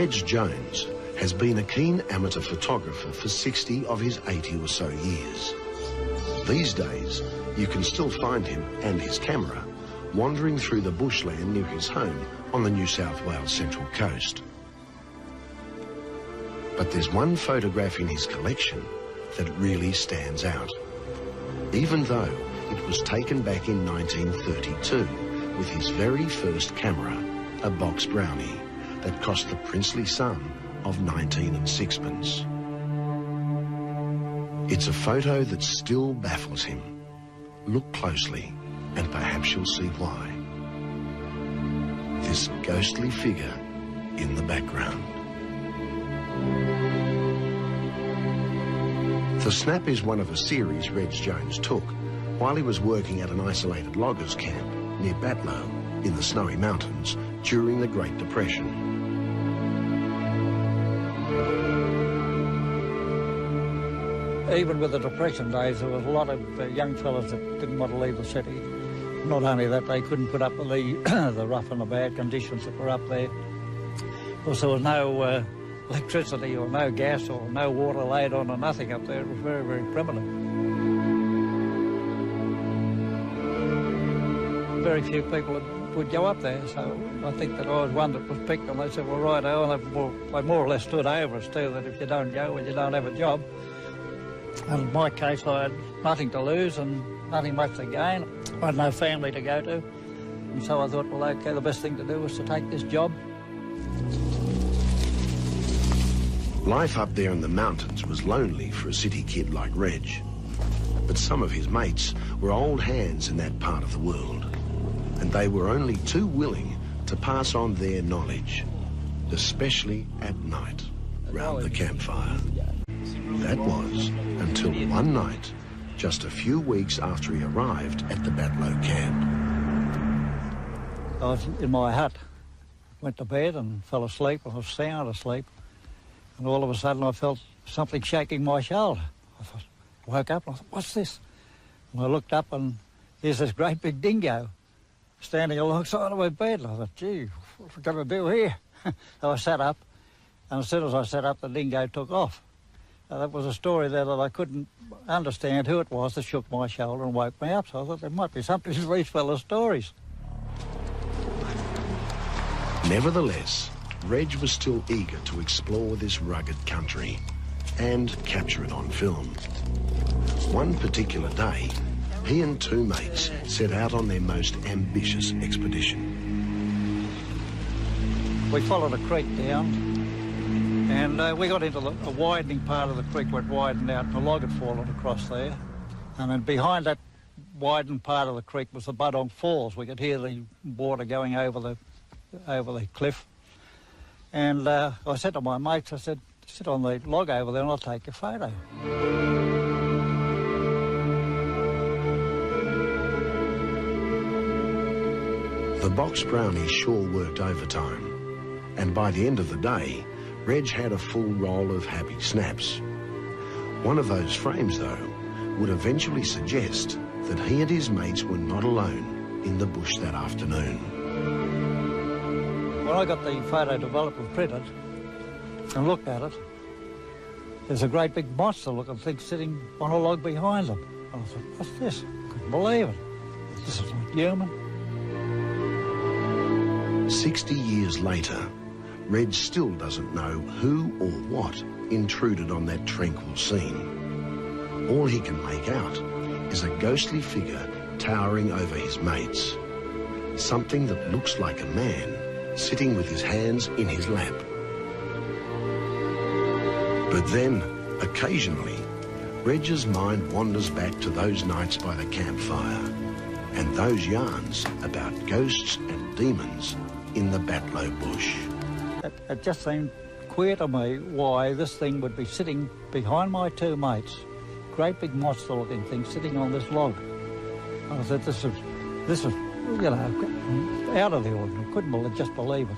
Reg Jones has been a keen amateur photographer for 60 of his 80 or so years. These days, you can still find him and his camera wandering through the bushland near his home on the New South Wales Central Coast. But there's one photograph in his collection that really stands out, even though it was taken back in 1932 with his very first camera, a box brownie that cost the princely sum of 19 and sixpence. It's a photo that still baffles him. Look closely and perhaps you'll see why. This ghostly figure in the background. The snap is one of a series Reg Jones took while he was working at an isolated loggers camp near Batlow in the Snowy Mountains during the Great Depression. Even with the Depression days, there was a lot of young fellas that didn't want to leave the city. Not only that, they couldn't put up with the rough and the bad conditions that were up there. Because there was no electricity or no gas or no water laid on or nothing up there. It was very, very primitive. Very few people would go up there, so I think that I was one that was picked, and they said, well, righto, and they more or less stood over us too, that if you don't go, well, you don't have a job. And in my case, I had nothing to lose and nothing much to gain. I had no family to go to, and so I thought, well, okay, the best thing to do was to take this job. Life up there in the mountains was lonely for a city kid like Reg. But some of his mates were old hands in that part of the world, and they were only too willing to pass on their knowledge, especially at night, round the campfire. That was until one night, just a few weeks after he arrived at the Batlow camp. I was in my hut, went to bed and fell asleep. I was sound asleep. And all of a sudden I felt something shaking my shoulder. I woke up and I thought, what's this? And I looked up and there's this great big dingo standing alongside of my bed. And I thought, gee, what's it going to do here? So I sat up, and as soon as I sat up, the dingo took off. Now, that was a story there that I couldn't understand who it was that shook my shoulder and woke me up. So I thought there might be something to these fellas' stories. Nevertheless, Reg was still eager to explore this rugged country and capture it on film. One particular day, he and two mates set out on their most ambitious expedition. We followed a creek down, and we got into a widening part of the creek where it widened out, and a log had fallen across there. And then behind that widened part of the creek was the Budong Falls. We could hear the water going over the cliff. And I said to my mates, I said, sit on the log over there and I'll take your photo. The box brownie sure worked overtime. And by the end of the day, Reg had a full roll of happy snaps. One of those frames, though, would eventually suggest that he and his mates were not alone in the bush that afternoon. When I got the photo developed and printed and looked at it, there's a great big monster-looking thing sitting on a log behind them. And I thought, what's this? Couldn't believe it. This is not human. 60 years later, Reg still doesn't know who or what intruded on that tranquil scene. All he can make out is a ghostly figure towering over his mates. Something that looks like a man sitting with his hands in his lap. But then, occasionally, Reg's mind wanders back to those nights by the campfire and those yarns about ghosts and demons in the Batlow bush. It just seemed queer to me why this thing would be sitting behind my two mates, great big monster-looking thing sitting on this log. I said, this is, you know, out of the ordinary. Couldn't just believe it.